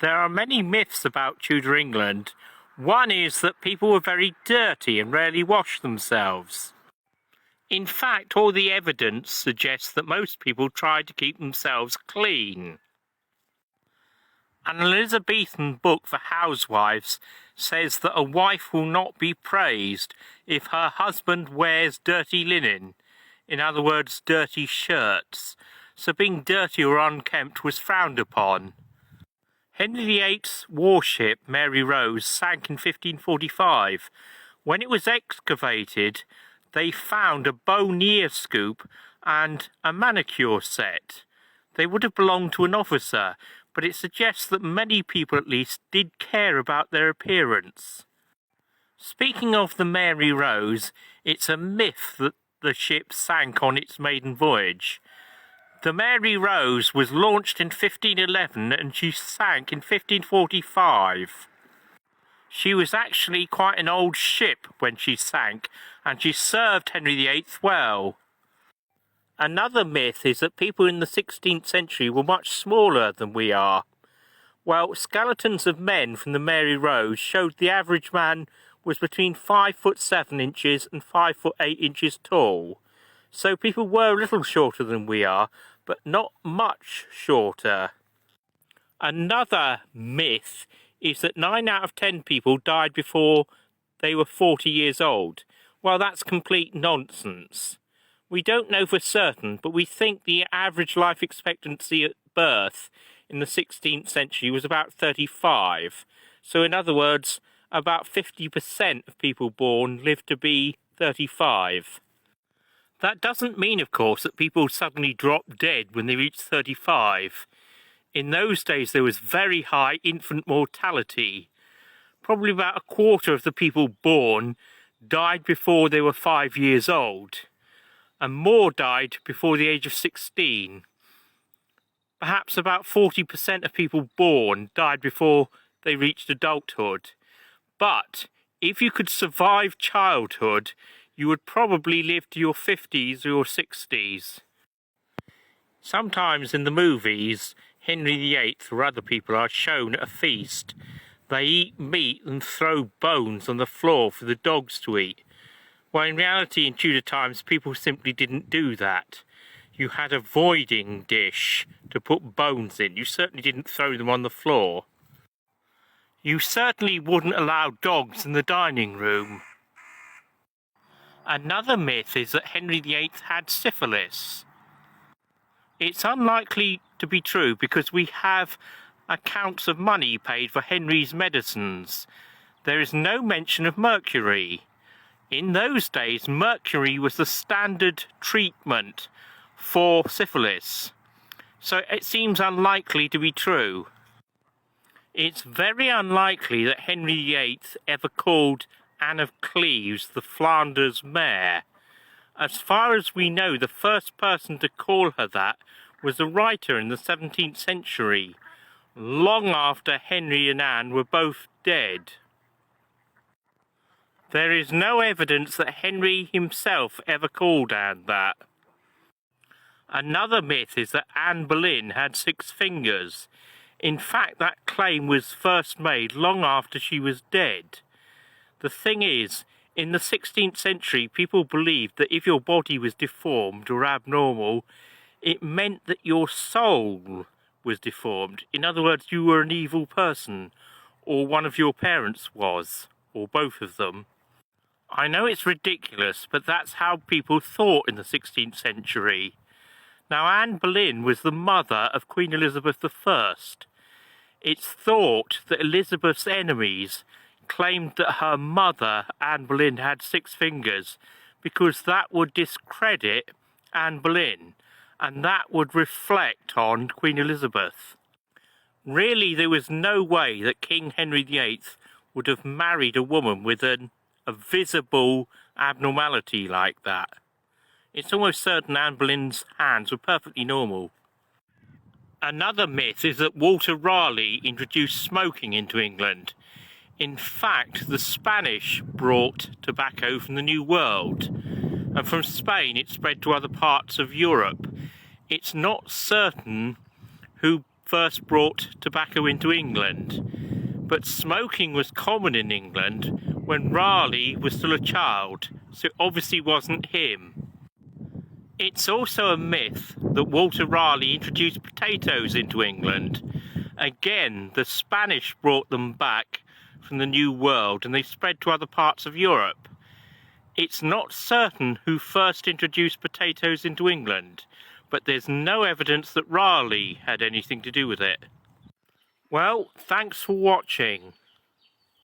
There are many myths about Tudor England. One is that people were very dirty and rarely washed themselves. In fact, all the evidence suggests that most people tried to keep themselves clean. An Elizabethan book for housewives says that a wife will not be praised if her husband wears dirty linen, in other words, dirty shirts, so being dirty or unkempt was frowned upon. Henry VIII's warship, Mary Rose, sank in 1545. When it was excavated, they found a bone-ear scoop and a manicure set. They would have belonged to an officer, but it suggests that many people at least did care about their appearance. Speaking of the Mary Rose, it's a myth that the ship sank on its maiden voyage. The Mary Rose was launched in 1511 and she sank in 1545. She was actually quite an old ship when she sank, and she served Henry VIII well. Another myth is that people in the 16th century were much smaller than we are. Well, skeletons of men from the Mary Rose showed the average man was between 5'7" and 5'8" tall. So people were a little shorter than we are, but not much shorter. Another myth is that 9 out of 10 people died before they were 40 years old. Well, that's complete nonsense. We don't know for certain, but we think the average life expectancy at birth in the 16th century was about 35. So in other words, about 50% of people born lived to be 35. That doesn't mean, of course, that people suddenly drop dead when they reach 35. In those days there was very high infant mortality. Probably about a quarter of the people born died before they were 5 years old, and more died before the age of 16. Perhaps about 40% of people born died before they reached adulthood. But if you could survive childhood, you would probably live to your 50s or 60s. Sometimes in the movies, Henry VIII or other people are shown at a feast. They eat meat and throw bones on the floor for the dogs to eat. Well, in reality, in Tudor times, people simply didn't do that. You had a voiding dish to put bones in. You certainly didn't throw them on the floor. You certainly wouldn't allow dogs in the dining room. Another myth is that Henry VIII had syphilis. It's unlikely to be true because we have accounts of money paid for Henry's medicines. There is no mention of mercury. In those days, mercury was the standard treatment for syphilis, so it seems unlikely to be true. It's very unlikely that Henry VIII ever called Anne of Cleves the Flanders mare. As far as we know, the first person to call her that was a writer in the 17th century, long after Henry and Anne were both dead. There is no evidence that Henry himself ever called Anne that. Another myth is that Anne Boleyn had 6 fingers. In fact, that claim was first made long after she was dead. The thing is, in the 16th century, people believed that if your body was deformed or abnormal, it meant that your soul was deformed. In other words, you were an evil person, or one of your parents was, or both of them. I know it's ridiculous, but that's how people thought in the 16th century. Now, Anne Boleyn was the mother of Queen Elizabeth I. It's thought that Elizabeth's enemies claimed that her mother, Anne Boleyn, had 6 fingers because that would discredit Anne Boleyn, and that would reflect on Queen Elizabeth. Really, there was no way that King Henry VIII would have married a woman with a visible abnormality like that. It's almost certain Anne Boleyn's hands were perfectly normal. Another myth is that Walter Raleigh introduced smoking into England. In fact, the Spanish brought tobacco from the New World, and from Spain it spread to other parts of Europe. It's not certain who first brought tobacco into England, but smoking was common in England when Raleigh was still a child, so it obviously wasn't him. It's also a myth that Walter Raleigh introduced potatoes into England. Again, the Spanish brought them back from the New World and they spread to other parts of Europe. It's not certain who first introduced potatoes into England, but there's no evidence that Raleigh had anything to do with it. Well, thanks for watching.